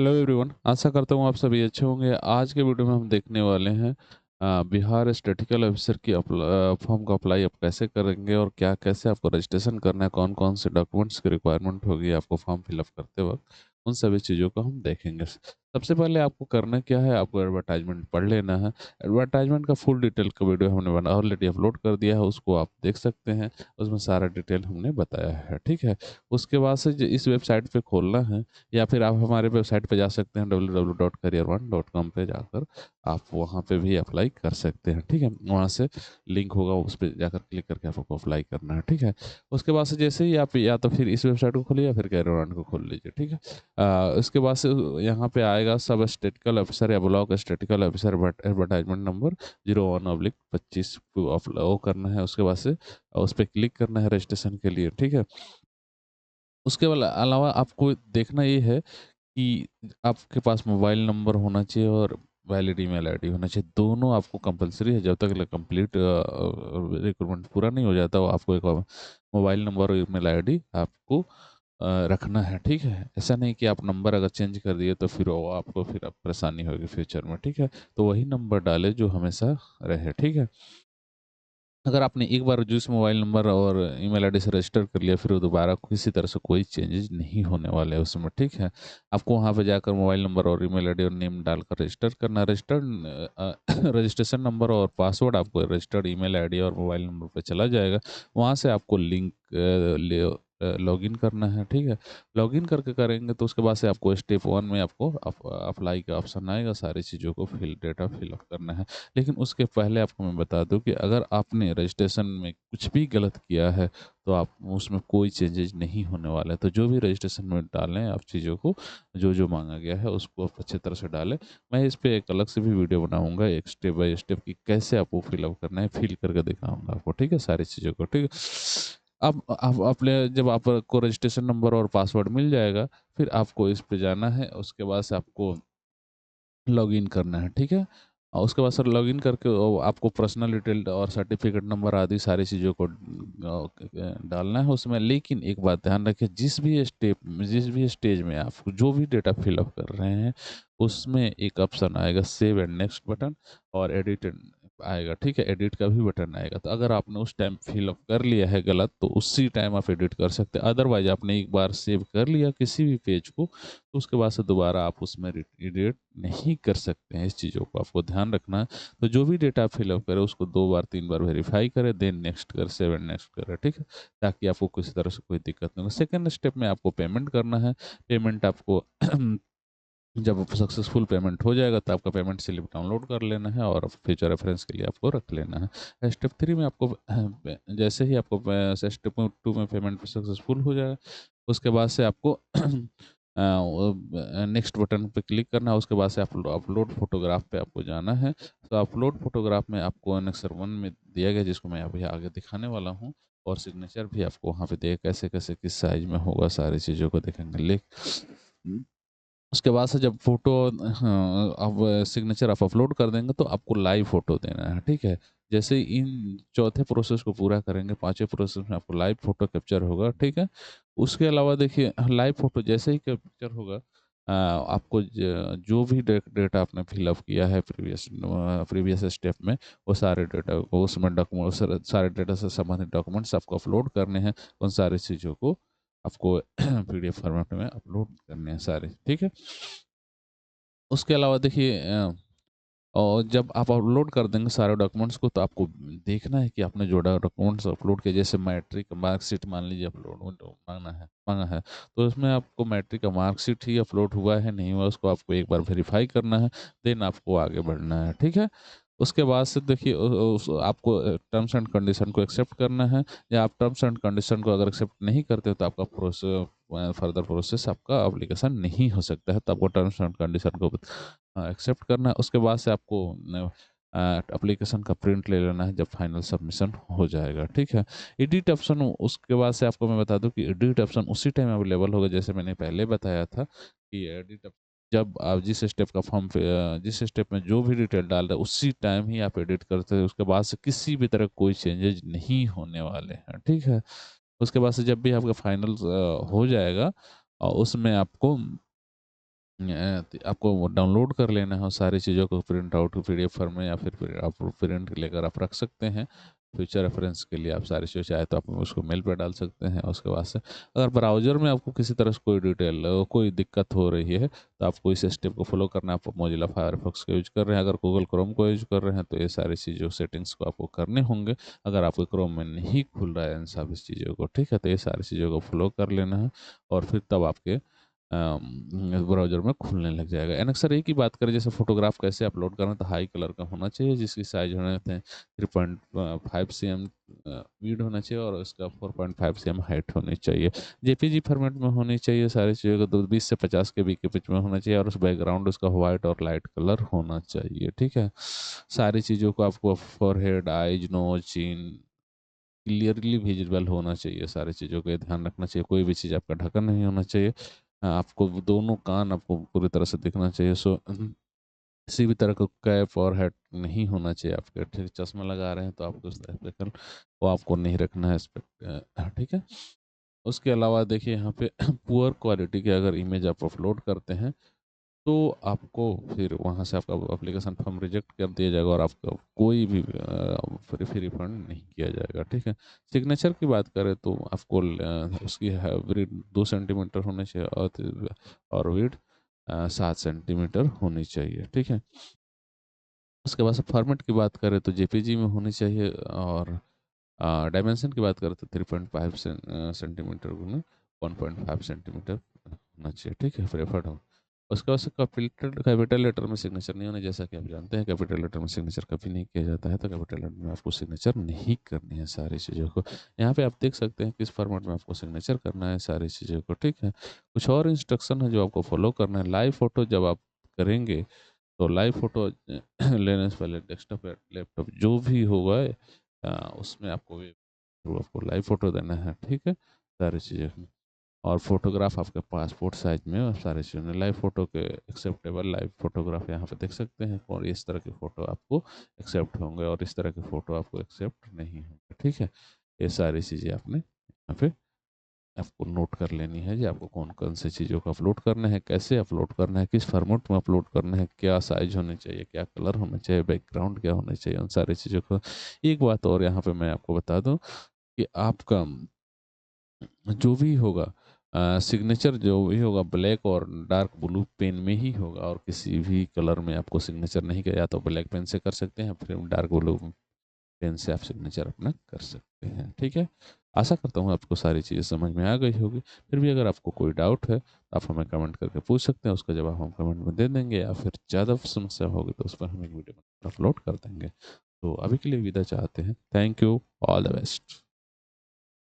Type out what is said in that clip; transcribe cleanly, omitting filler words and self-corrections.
Hello everyone, आशा करता हूँ आप सभी अच्छे होंगे। आज के वीडियो में हम देखने वाले हैं बिहार स्टैटिस्टिकल ऑफिसर की फॉर्म का अप्लाई आप कैसे करेंगे और क्या कैसे आपको रजिस्ट्रेशन करना है, कौन-कौन से डॉक्यूमेंट्स की रिक्वायरमेंट होगी आपको फॉर्म फिलअप करते वक़्त, उन सभी चीज़ों को हम देखेंगे। सबसे पहले आपको करना क्या है, आपको एडवर्टाइज़मेंट पढ़ लेना है। एडवर्टाइज़मेंट का फुल डिटेल का वीडियो हमने बना ऑलरेडी अपलोड कर दिया है, उसको आप देख सकते हैं। उसमें सारा डिटेल हमने बताया है, ठीक है? उसके बाद से ज इस वेबसाइट पे खोलना है या फिर आप हमारे वेबसाइट पे जा सकते हैं www.career1.com पे जाकर आप वहाँ पे भी अप्लाई कर सकते हैं, ठीक है? वहाँ से लिंक होगा, उस पे जाकर क्लिक करके आपको अप्लाई करना है, ठीक है? उसके बाद से जैसे ही आप या तो फिर इस वेबसाइट को खोलिए या फिर कैरियर वन को खोल लीजिए, ठीक है? उसके बाद से यहाँ पे आएगा सब स्टैटिस्टिकल ऑफिसर या block statistical officer advertisement number 01/25 को वो करना है। उसके बाद से उस पे क्लिक करना है रजिस्ट्रेशन के लिए, ठीक है? उसके अलावा आपको देखना ये है कि आपके पास मोबाइल नंबर होना चाहिए और वैलिड ईमेल आईडी होना चाहिए। दोनों आपको कंपल्सरी है, जब तक कंप्लीट रिक्रूटमेंट पूरा नहीं हो जाता, वो आपको एक मोबाइल नंबर और ईमेल आईडी आपको रखना है, ठीक है? ऐसा नहीं कि आप नंबर अगर चेंज कर दिए तो फिर वो आपको फिर अब परेशानी होगी फ्यूचर में, ठीक है? तो वही नंबर डालें जो हमेशा रहे, ठीक है? अगर आपने एक बार जिस मोबाइल नंबर और ईमेल आईडी से रजिस्टर कर लिया, फिर वो दोबारा किसी तरह से कोई चेंजेस नहीं होने वाले हैं उसमें, ठीक है? आपको वहाँ पे जाकर मोबाइल नंबर और ईमेल आईडी और नेम डालकर रजिस्टर करना है। रजिस्ट्रेशन नंबर और पासवर्ड आपको रजिस्टर्ड ईमेल आईडी और मोबाइल नंबर पे चला जाएगा। वहाँ से आपको लिंक लॉगिन करना है, ठीक है? लॉगिन करके करेंगे तो उसके बाद से आपको स्टेप 1 में आपको अप्लाई का ऑप्शन आएगा, सारी चीज़ों को डेटा फिल अप करना है। लेकिन उसके पहले आपको मैं बता दूँ कि अगर आपने रजिस्ट्रेशन में कुछ भी गलत किया है, तो आप उसमें कोई चेंजेज़ नहीं होने वाला है। तो जो भी रजिस्ट्रेशन में डालें आप चीज़ों को, जो-जो माँगा गया है उसको आप अच्छी तरह से डालें। मैं इस पे एक अलग से भी वीडियो बनाऊँगा, एक स्टेप बाय स्टेप कि कैसे आपको फिल अप करना है, फिल करके दिखाऊँगा आपको, ठीक है? सारी चीज़ों को, ठीक है? अब अपने जब आपको रजिस्ट्रेशन नंबर और पासवर्ड मिल जाएगा, फिर आपको इस पे जाना है, उसके बाद से आपको लॉगिन करना है, ठीक है? और उसके बाद सर लॉगिन करके आपको पर्सनल डिटेल और सर्टिफ़िकेट नंबर आदि सारी चीज़ों को डालना है उसमें। लेकिन एक बात ध्यान रखिए, जिस भी स्टेज में आप जो भी डेटा फ़िल अप कर रहे हैं, उसमें एक ऑप्शन आएगा सेव एंड नेक्स्ट बटन और एडिट एंड आएगा, ठीक है? एडिट का भी बटन आएगा। तो अगर आपने उस टाइम फ़िल अप कर लिया है गलत, तो उसी टाइम आप एडिट कर सकते हैं। अदरवाइज़ आपने एक बार सेव कर लिया किसी भी पेज को, तो उसके बाद से दोबारा आप उसमें एडिट नहीं कर सकते हैं। इस चीज़ों को आपको ध्यान रखना है। तो जो भी डेटा आप फिलअप करें उसको 2 बार 3 बार वेरीफाई करें, देन नेक्स्ट करें, सेव एंड नेक्स्ट करें, ठीक है? ताकि आपको किसी तरह से कोई दिक्कत ना हो। सेकंड स्टेप में आपको पेमेंट करना है। पेमेंट आपको जब सक्सेसफुल पेमेंट हो जाएगा तो आपका पेमेंट स्लिप डाउनलोड कर लेना है और फ्यूचर रेफरेंस के लिए आपको रख लेना है। स्टेप 3 में आपको जैसे ही आपको स्टेप 2 में पेमेंट सक्सेसफुल हो जाएगा, उसके बाद से आपको नेक्स्ट बटन पे क्लिक करना है। उसके बाद से अपलोड फोटोग्राफ पे आपको जाना है। तो अपलोड फोटोग्राफ में आपको एनेक्सर 1 में दिया गया, जिसको मैं अभी आगे दिखाने वाला हूँ, और सिग्नेचर भी आपको वहाँ पे दिया कैसे-कैसे किस साइज़ में होगा, सारी चीज़ों को देखेंगे। उसके बाद से जब फ़ोटो अब सिग्नेचर आप अपलोड कर देंगे तो आपको लाइव फ़ोटो देना है, ठीक है? जैसे ही इन चौथे प्रोसेस को पूरा करेंगे, 5वें प्रोसेस में आपको लाइव फ़ोटो कैप्चर होगा, ठीक है? उसके अलावा देखिए लाइव फ़ोटो जैसे ही कैप्चर होगा, आपको जो भी डेटा आपने फ़िल अप किया है प्रीवियस स्टेप में, वो सारे डेटा को उसमें सारे डेटा से संबंधित डॉक्यूमेंट्स आपको अपलोड करने हैं। उन सारी चीज़ों को आपको पीडीएफ फॉर्मेट में अपलोड करने हैं सारे, ठीक है? उसके अलावा देखिए और जब आप अपलोड कर देंगे सारे डॉक्यूमेंट्स को, तो आपको देखना है कि आपने जो डॉक्यूमेंट्स अपलोड किए, जैसे मैट्रिक मार्कशीट मान लीजिए अपलोड मांगा है, तो उसमें आपको मैट्रिक का मार्कशीट ही अपलोड हुआ है नहीं हुआ, उसको आपको एक बार वेरीफाई करना है, देन आपको आगे बढ़ना है, ठीक है? उसके बाद से देखिए आपको टर्म्स एंड कंडीशन को एक्सेप्ट करना है, या आप टर्म्स एंड कंडीशन को अगर एक्सेप्ट नहीं करते हो तो आपका फर्दर प्रोसेस आपका एप्लीकेशन नहीं हो सकता है। तो आपको टर्म्स एंड कंडीशन को एक्सेप्ट करना है। उसके बाद से आपको एप्लीकेशन का प्रिंट ले लेना है जब फाइनल सबमिशन हो जाएगा, ठीक है? एडिट ऑप्शन, उसके बाद से आपको मैं बता दूं कि एडिट ऑप्शन उसी टाइम अवेलेबल होगा, जैसे मैंने पहले बताया था कि जब आप जिस स्टेप में जो भी डिटेल डाल रहे हैं उसी टाइम ही आप एडिट करते हैं। उसके बाद से किसी भी तरह कोई चेंजेज नहीं होने वाले हैं, ठीक है? उसके बाद से जब भी आपका फाइनल हो जाएगा, उसमें आपको आपको वो डाउनलोड कर लेना है और सारी चीज़ों को प्रिंट आउट पीडीएफ फॉर्म में या फिर आप प्रिंट लेकर आप रख सकते हैं। फ्यूचर रेफरेंस के लिए आप सारी चीज़ें चाहे तो आप उसको मेल पे डाल सकते हैं। उसके बाद से अगर ब्राउज़र में आपको किसी तरह से कोई डिटेल कोई दिक्कत हो रही है तो आपको इस स्टेप को फॉलो करना है। आप मोजिला फायरफॉक्स का यूज कर रहे हैं, अगर गूगल क्रोम को यूज कर रहे हैं तो ये सारी चीज़ों सेटिंग्स को आपको करने होंगे। अगर आपके क्रोम में नहीं खुल रहा है इन सब इस चीज़ों को, ठीक है, तो ये सारी चीज़ों को फॉलो कर लेना है और फिर तब आपके ब्राउज़र में खुलने लग जाएगा। अक्सर एक ही बात करें, जैसे फ़ोटोग्राफ कैसे अपलोड करना है, तो हाई कलर का होना चाहिए जिसकी साइज़ होने थे 3.5 सीएम विड्थ होना चाहिए और उसका 4.5 सीएम हाइट होनी चाहिए। जेपीजी फॉर्मेट में होनी चाहिए सारी चीज़ों का, तो 20 से 50 केबी के बीच में होना चाहिए और उस बैकग्राउंड उसका व्हाइट और लाइट कलर होना चाहिए, ठीक है। सारी चीज़ों को आपको फोरहेड, आइज़, नोज़, चिन क्लियरली विजिबल होना चाहिए। सारी चीज़ों का ध्यान रखना चाहिए, कोई भी चीज़ आपका ढका नहीं होना चाहिए। आपको दोनों कान आपको पूरी तरह से दिखना चाहिए। किसी भी तरह का कैप और हैट नहीं होना चाहिए आपके, ठीक। चश्मा लगा रहे हैं तो आपको स्पेक्ल वो आपको नहीं रखना है ठीक है। उसके अलावा देखिए यहाँ पे पुअर क्वालिटी के अगर इमेज आप अपलोड करते हैं तो आपको फिर वहाँ से आपका एप्लीकेशन फॉर्म रिजेक्ट कर दिया जाएगा और आपका कोई भी फ्री रिफंड नहीं किया जाएगा, ठीक है। सिग्नेचर की बात करें तो आपको उसकी हाइब्रिड 2 सेंटीमीटर होनी चाहिए और विड्थ 7 सेंटीमीटर होनी चाहिए, ठीक है। उसके बाद से फॉर्मेट की बात करें तो जेपीजी में होनी चाहिए और डायमेंशन की बात करें तो 3.5 सेंटीमीटर गुना 1.5 सेंटीमीटर होना चाहिए, ठीक है, प्रेफर्ड हो। उसके बाद से कैपिटल कैपिटल लेटर में सिग्नेचर नहीं होना, जैसा कि आप जानते हैं कैपिटल लेटर में सिग्नेचर कभी नहीं किया जाता है, तो कैपिटल लेटर में आपको सिग्नेचर नहीं करनी है सारी चीज़ों को। यहाँ पे आप देख सकते हैं किस फॉर्मेट में आपको सिग्नेचर करना है सारी चीज़ों को, ठीक है। कुछ और इंस्ट्रक्शन है जो आपको फॉलो करना है। लाइव फोटो जब आप करेंगे तो लाइव फ़ोटो लेने से पहले डेस्कटॉप या लैपटॉप जो भी होगा उसमें आपको लाइव फ़ोटो देना है, ठीक है? सारी चीज़ें और फ़ोटोग्राफ आपके पासपोर्ट साइज़ में और सारी चीज़ें लाइव फ़ोटो के एक्सेप्टेबल लाइव फ़ोटोग्राफ यहाँ पे देख सकते हैं और इस तरह के फ़ोटो आपको एक्सेप्ट होंगे और इस तरह के फ़ोटो आपको एक्सेप्ट नहीं होंगे, ठीक है? ये सारी चीज़ें आपने यहाँ पे आपको नोट कर लेनी है कि आपको कौन-कौन सी चीज़ों को अपलोड करना है, कैसे अपलोड करना है, किस फ़ॉर्मेट में अपलोड करना है, क्या साइज़ होनी चाहिए, क्या कलर होना चाहिए, बैकग्राउंड क्या होना चाहिए, उन सारी चीज़ों को। एक बात और यहाँ पे मैं आपको बता दूँ कि आपका जो भी होगा सिग्नेचर जो भी होगा ब्लैक और डार्क ब्लू पेन में ही होगा और किसी भी कलर में आपको सिग्नेचर नहीं किया, या तो ब्लैक पेन से कर सकते हैं, फिर डार्क ब्लू पेन से आप सिग्नेचर अपना कर सकते हैं, ठीक है। आशा करता हूँ आपको सारी चीज़ें समझ में आ गई होगी। फिर भी अगर आपको कोई डाउट है तो आप हमें कमेंट करके पूछ सकते हैं, उसका जवाब हम कमेंट में दे देंगे या फिर ज़्यादा समस्या होगी तो उस पर हम एक वीडियो अपलोड कर देंगे। तो अभी के लिए विदा चाहते हैं। Thank you, all the best.